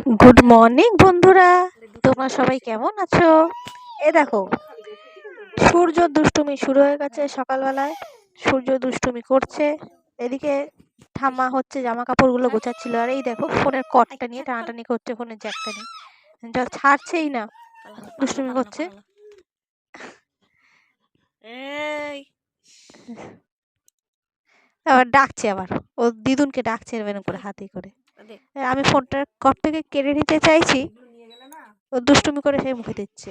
Good morning বন্ধুরা, তোমরা সবাই কেমন আছো? এ দেখো, সূর্য দুষ্টুমি শুরু হয়ে গেছে। সকালবেলায় সূর্য দুষ্টুমি করছে। এদিকে ঠাম্মা হচ্ছে জামা কাপড়গুলো গোছাচ্ছিল, আর এই দেখো ফোনের কর্ডটা নিয়ে টানাটানি করছে, ফোনের জ্যাকটা নিয়ে, যা ছাড়ছেই না, দুষ্টুমি করছে। আবার ডাকছে, আবার ও দিদুনকে ডাকছে এরকম করে হাতে করে। আমি ফোনটা কর্ড থেকে কেড়ে নিতে চাইছি, ও দুষ্টুমি করে সে মুখে দিচ্ছে।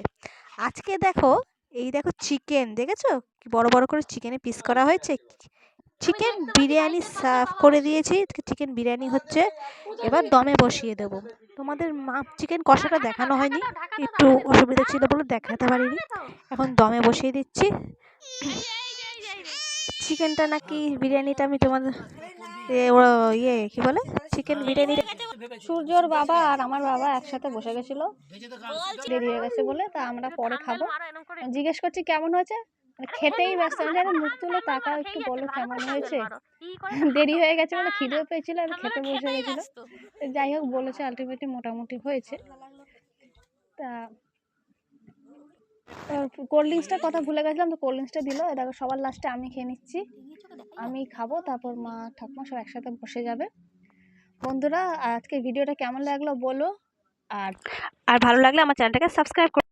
আজকে দেখো, এই দেখো চিকেন দেখেছো, কি বড় বড় করে চিকেনের পিস করা হয়েছে। চিকেন বিরিয়ানি সার্ভ করে দিয়েছি, চিকেন বিরিয়ানি হচ্ছে, এবার দমে বসিয়ে দেবো। তোমাদের চিকেন কষাটা দেখানো হয়নি, একটু অসুবিধা ছিল বলে দেখাতে পারিনি। এখন দমে বসিয়ে দিচ্ছি চিকেনটা। নাকি বিরিয়ানিটা আমি তোমাদের কি বলে চিকেন বিরিয়ানি। সূর্যর বাবা আর আমার বাবা একসাথে বসে গেছিল, দেরি হয়ে গেছে বলে, তা আমরা পরে খাবো। জিজ্ঞেস করছি কেমন হয়েছে, খেতেই ব্যস্ত। আমি মুখ তুলে তাকাও, একটু বলো কেমন হয়েছে। দেরি হয়ে গেছে বলে খিদেও পেয়েছিল, আমি খেতে বসে গেছিল। যাই হোক, বলেছে আলটিমেটলি মোটামুটি হয়েছে। তা কোল্ড ড্রিঙ্কসটার কথা ভুলে গেছিলাম, তো কোল্ড ড্রিঙ্কসটা দিল। দেখো, সবার লাস্টে আমি খেয়ে নিচ্ছি। আমি খাবো, তারপর মা ঠাকুমা সব একসাথে বসে যাবে। বন্ধুরা, আজকে ভিডিওটা কেমন লাগলো বলো, আর ভালো লাগলে আমার চ্যানেলটাকে সাবস্ক্রাইব করো।